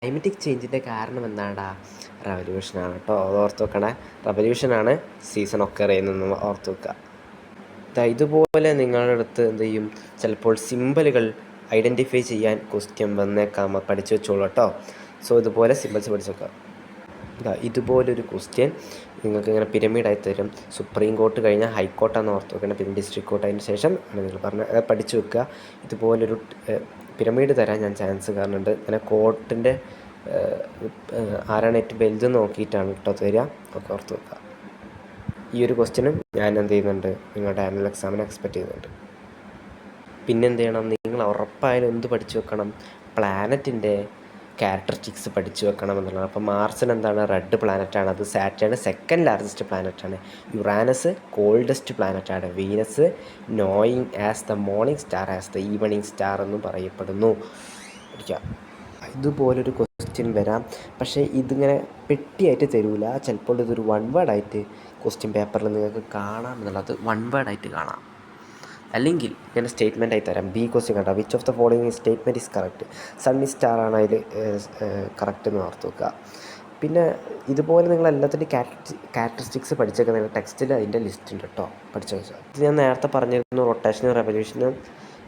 Climatic ചേഞ്ചിൻ്റെ കാരണം എന്താടാ? റവല്യൂഷനാണ് കേട്ടോ. അത് ഓർത്ത് വെക്കണേ. റവല്യൂഷനാണ് സീസൺ ഒക്കെ ചെയ്യുന്നതെന്ന് ഓർത്ത് വെക്കുക. ഇതുപോലെ നിങ്ങളുടെ അടുത്ത് എന്ത് ചെയ്യും, ചിലപ്പോൾ സിമ്പലുകൾ ഐഡൻറ്റിഫൈ ചെയ്യാൻ ക്വസ്റ്റ്യൻ വന്നേക്കാം. പഠിച്ചു വെച്ചോളൂ കേട്ടോ. സോ ഇതുപോലെ സിമ്പിൾസ് പഠിച്ചു വെക്കാം. ഇതുപോലൊരു ക്വസ്റ്റ്യൻ നിങ്ങൾക്ക് ഇങ്ങനെ പിരമിഡായി തരും. സുപ്രീം കോർട്ട് കഴിഞ്ഞാൽ ഹൈക്കോർട്ടാണെന്ന് ഓർത്ത് വെക്കണം. പിന്നെ ഡിസ്ട്രിക്ട് കോർട്ട് അതിന് ശേഷം ആണ് നിങ്ങൾ പഠിച്ചു വെക്കുക. ഇതുപോലൊരു പിരമിഡ് തരാൻ ഞാൻ ചാൻസ് കാണുന്നുണ്ട്. അങ്ങനെ കോർട്ടിൻ്റെ ആരാണ് ഏറ്റവും വലുത് നോക്കിയിട്ടാണ് കേട്ടോ തരിക. ഒക്കെ ഓർത്ത് വെക്കുക. ഈ ഒരു ക്വസ്റ്റ്യനും ഞാൻ എന്ത് ചെയ്യുന്നുണ്ട്, നിങ്ങളുടെ ആനുവൽ എക്സാമിന് എക്സ്പെക്റ്റ് ചെയ്യുന്നുണ്ട്. പിന്നെ എന്ത് ചെയ്യണം, നിങ്ങൾ ഉറപ്പായാലും എന്ത് പഠിച്ചു വെക്കണം, പ്ലാനറ്റിൻ്റെ ക്യാരക്ടറിസ്റ്റിക്സ് പഠിച്ചു വെക്കണം എന്നുള്ളതാണ്. അപ്പോൾ മാർസിന് എന്താണ്, റെഡ് പ്ലാനറ്റാണ്. അത് സാറ്റേൺ സെക്കൻഡ് ലാർജസ്റ്റ് പ്ലാനറ്റാണ്. യുറാനസ് കോൾഡസ്റ്റ് പ്ലാനറ്റാണ്. Venus knowing as the morning star, as the evening star എന്നും പറയപ്പെടുന്നു. പഠിക്കാം. ഇതുപോലൊരു ക്വസ്റ്റ്യൻ വരാം. പക്ഷേ ഇതിങ്ങനെ പെട്ടിയായിട്ട് തരൂല. ചിലപ്പോൾ ഇതൊരു വൺ വേർഡായിട്ട് ക്വസ്റ്റ്യൻ പേപ്പറിൽ നിങ്ങൾക്ക് കാണാം എന്നുള്ളത്, വൺ വേർഡായിട്ട് കാണാം. അല്ലെങ്കിൽ ഇങ്ങനെ സ്റ്റേറ്റ്മെൻ്റ് ആയി തരാം. ബി ക്വസ്റ്റ്യൻ കണ്ട which of the following statement is correct. Sun is star ആണ് അതിൽ കറക്റ്റ് എന്ന് ഓർത്ത് വെക്കുക. പിന്നെ ഇതുപോലെ നിങ്ങൾ എല്ലാത്തിൻ്റെ ക്യാരക്ടറിസ്റ്റിക്സ് പഠിച്ചൊക്കെ നിങ്ങൾ ടെക്സ്റ്റിൽ അതിൻ്റെ ലിസ്റ്റ് ഉണ്ട് കേട്ടോ, പഠിച്ചു വെച്ചാൽ. ഇത് ഞാൻ നേരത്തെ പറഞ്ഞിരുന്നു, റൊട്ടേഷനും റെവല്യൂഷനും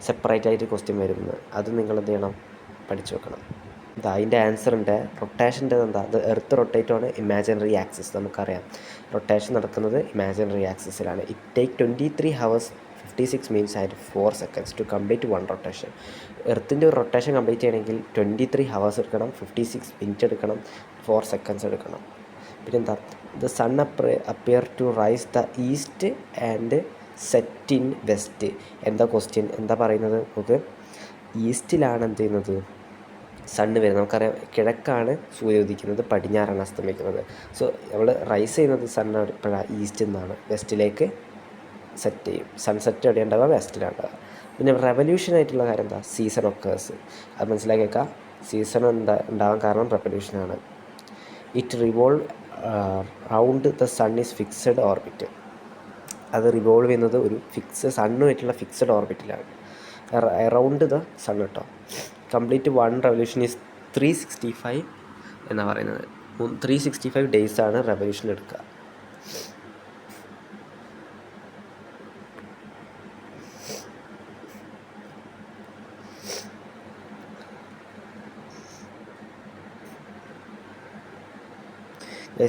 സെപ്പറേറ്റ് ആയിട്ട് ക്വസ്റ്റ്യൻ വരുന്നത്. അത് നിങ്ങൾ എന്ത് ചെയ്യണം, പഠിച്ചു വെക്കണം. അതിൻ്റെ ആൻസർ ഉണ്ട്. റൊട്ടേഷൻ്റെ എന്താ, അത് എർത്ത് റൊട്ടേറ്റ് ആണ് ഇമാജിനറി ആക്സിസ്. നമുക്കറിയാം റൊട്ടേഷൻ നടക്കുന്നത് ഇമാജിനറി ആക്സിസിലാണ്. It take 23 hours 56 minutes and 4 seconds to complete one rotation. എർത്തിൻ്റെ ഒരു റൊട്ടേഷൻ കംപ്ലീറ്റ് ചെയ്യണമെങ്കിൽ 23 hours എടുക്കണം, 56 minutes എടുക്കണം, 4 seconds എടുക്കണം. പിന്നെന്താ, the sun appear to rise the east and set in west. എന്താ ക്വസ്റ്റ്യൻ, എന്താ പറയുന്നത്, നമുക്ക് ഈസ്റ്റിലാണ് എന്ത് ചെയ്യുന്നത്, സണ്ണ് വരുന്നത്. നമുക്കറിയാം കിഴക്കാണ് സൂര്യ ഉദിക്കുന്നത്, പടിഞ്ഞാറാണ് അസ്തമിക്കുന്നത്. സോ നമ്മൾ റൈസ് ചെയ്യുന്നത് സണ്ണ് എപ്പോഴാണ്, ഈസ്റ്റിൽ നിന്നാണ്. വെസ്റ്റിലേക്ക് സെറ്റ് ചെയ്യും. സൺസെറ്റ് എവിടെ ഉണ്ടാവുക, വെസ്റ്റിലാണ് ഉണ്ടാവുക. പിന്നെ റെവല്യൂഷനായിട്ടുള്ള കാര്യം എന്താ, സീസൺ ഒക്കേഴ്സ്. അത് മനസ്സിലാക്കിയേക്കാം. സീസൺ ഉണ്ടാവാൻ കാരണം റെവല്യൂഷനാണ്. It revolve round the sun is fixed orbit. അത് റിവോൾവ് ചെയ്യുന്നത് ഒരു സണ്ണുമായിട്ടുള്ള ഫിക്സഡ് ഓർബിറ്റിലാണ്, അറൗണ്ട് ദ സൺ കേട്ടോ. കംപ്ലീറ്റ് വൺ റെവല്യൂഷൻ ഈസ് 365 എന്നാണ് പറയുന്നത്. 365 ഡേയ്സാണ് റെവല്യൂഷൻ എടുക്കുക.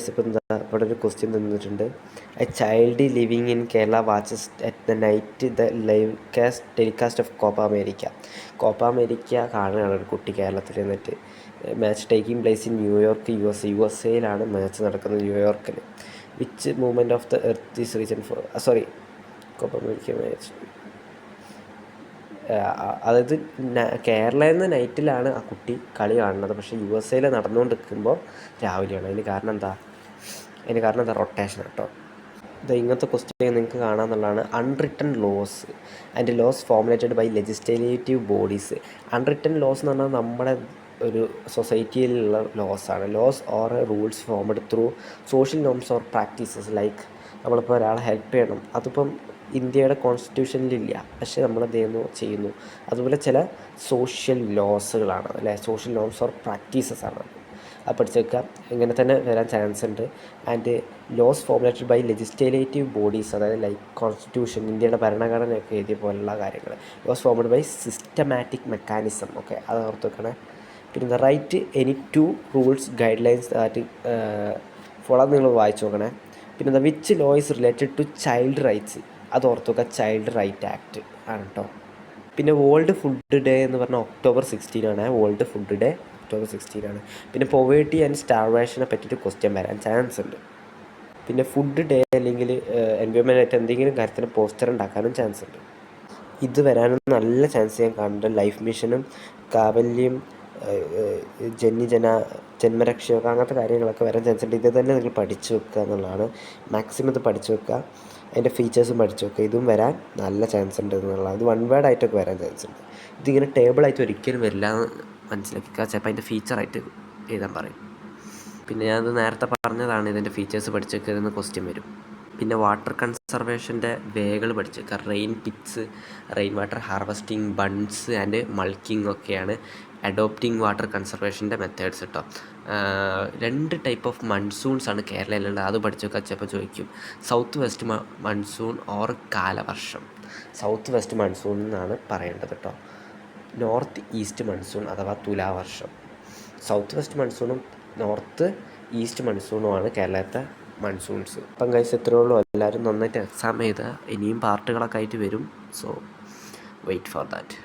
ഇപ്പോൾ എന്താ, ഇവിടെ ഒരു ക്വസ്റ്റ്യൻ തന്നിട്ടുണ്ട്. A child living in Kerala watches at the night the live telecast of Copa America. Copa America കാണുകയാണ് ഒരു കുട്ടി കേരളത്തിൽ നിന്നിട്ട്. Match taking place in New York, USA match നടക്കുന്നത്, ന്യൂയോർക്കിൽ. Which movement of the earth is reason for Copa America match. അതായത് കേരളയിൽ നിന്ന് നൈറ്റിലാണ് ആ കുട്ടി കളി കാണുന്നത്, പക്ഷേ USA നടന്നുകൊണ്ടിരിക്കുമ്പോൾ രാവിലെയാണ്. അതിന് കാരണം എന്താ, റൊട്ടേഷൻ കേട്ടോ. ഇങ്ങനത്തെ ക്വസ്റ്റ്യൻ നിങ്ങൾക്ക് കാണാമെന്നുള്ളതാണ്. Unwritten laws and laws formulated by legislative bodies. Unwritten laws എന്ന് പറഞ്ഞാൽ നമ്മുടെ ഒരു സൊസൈറ്റിയിലുള്ള ലോസാണ്. Laws or rules formed through social norms or practices. Like നമ്മളിപ്പോൾ ഒരാളെ ഹെൽപ്പ് ചെയ്യണം, അതിപ്പം ഇന്ത്യയുടെ കോൺസ്റ്റിറ്റ്യൂഷനിലില്ല, പക്ഷേ നമ്മളെന്ത് ചെയ്യുന്നു. അതുപോലെ ചില സോഷ്യൽ ലോസുകളാണ്, അല്ലേ, സോഷ്യൽ നോംസ് ഓർ പ്രാക്ടീസസ് ആണ്. അത് പഠിച്ച് വെക്കുക. ഇങ്ങനെ തന്നെ വരാൻ ചാൻസ് ഉണ്ട്. And laws formulated by legislative bodies, അതായത് ലൈക്ക് കോൺസ്റ്റിറ്റ്യൂഷൻ, ഇന്ത്യയുടെ ഭരണഘടനയൊക്കെ എഴുതിയ പോലുള്ള കാര്യങ്ങൾ. Laws formulated by systematic mechanism, okay, അത് ഓർത്ത് വെക്കണേ. പിന്നെ write any 2 rules guidelines that follow, നിങ്ങൾ വായിച്ചു നോക്കണേ. പിന്നെ which law is related to child rights, അത് ഓർത്ത് വെക്കുക. ചൈൽഡ് റൈറ്റ് ആക്ട് ആണ് കേട്ടോ. പിന്നെ വേൾഡ് ഫുഡ് ഡേ എന്ന് പറഞ്ഞാൽ October 16 ആണ്. വേൾഡ് ഫുഡ് ഡേ October 16 ആണ്. പിന്നെ പോവേർട്ടി ആൻഡ് സ്റ്റാർവേഷനെ പറ്റിയിട്ട് ക്വസ്റ്റ്യൻ വരാൻ ചാൻസ് ഉണ്ട്. പിന്നെ ഫുഡ് ഡേ അല്ലെങ്കിൽ എൻവയോൺമെൻറ്റായിട്ട് എന്തെങ്കിലും കാര്യത്തിന് പോസ്റ്റർ ഉണ്ടാക്കാനും ചാൻസ് ഉണ്ട്. ഇത് വരാനും നല്ല ചാൻസ് ഞാൻ കാണുന്നുണ്ട്. ലൈഫ് മിഷനും കാവല്യം ജന്മരക്ഷയൊക്കെ അങ്ങനത്തെ കാര്യങ്ങളൊക്കെ വരാൻ ചാൻസ് ഉണ്ട്. ഇത് തന്നെ നിങ്ങൾ പഠിച്ചു വെക്കുക എന്നുള്ളതാണ്. മാക്സിമം ഇത് പഠിച്ചു വെക്കുക. അതിൻ്റെ ഫീച്ചേഴ്സും പഠിച്ചു വെക്കുക. ഇതും വരാൻ നല്ല ചാൻസ് ഉണ്ട് എന്നുള്ളതാണ്. ഇത് വൺ വേർഡ് ആയിട്ടൊക്കെ വരാൻ ചാൻസ് ഉണ്ട്. ഇതിങ്ങനെ ടേബിളായിട്ട് ഒരിക്കലും വരില്ല എന്ന് മനസ്സിലാക്കുക. ചിലപ്പോൾ അതിൻ്റെ ഫീച്ചറായിട്ട് എഴുതാൻ പറയും. പിന്നെ ഞാനത് നേരത്തെ പറഞ്ഞതാണ്, ഇതിൻ്റെ ഫീച്ചേഴ്സ് പഠിച്ചു വെക്കുന്നതെന്ന് ക്വസ്റ്റ്യൻ വരും. പിന്നെ വാട്ടർ കൺസർവേഷൻ്റെ വേകൾ പഠിച്ചേക്കുക. Rain pits, rain water harvesting, bunds and mulching ഒക്കെയാണ് അഡോപ്റ്റിംഗ് വാട്ടർ കൺസർവേഷൻ്റെ മെത്തേഡ്സ് കേട്ടോ. 2 ടൈപ്പ് ഓഫ് മൺസൂൺസാണ് കേരളയിലുള്ളത്. അത് പഠിച്ചു വെക്കാൻ ചിലപ്പോൾ ചോദിക്കും. സൗത്ത് വെസ്റ്റ് മൺസൂൺ ഓർ കാലവർഷം. സൗത്ത് വെസ്റ്റ് മൺസൂൺ എന്നാണ് പറയേണ്ടത് കേട്ടോ. നോർത്ത് ഈസ്റ്റ് മൺസൂൺ അഥവാ തുലാവർഷം. സൗത്ത് വെസ്റ്റ് മൺസൂണും നോർത്ത് ഈസ്റ്റ് മൺസൂണുമാണ് കേരളത്തെ മൺസൂൺസ്. അപ്പം ഗൈസ് ഇത്രയേ ഉള്ളൂ. എല്ലാവരും നന്നായിട്ട് എക്സാം ചെയ്ത് ഇനിയും പാർട്ടുകളൊക്കെ ആയിട്ട് വരും. So wait for that.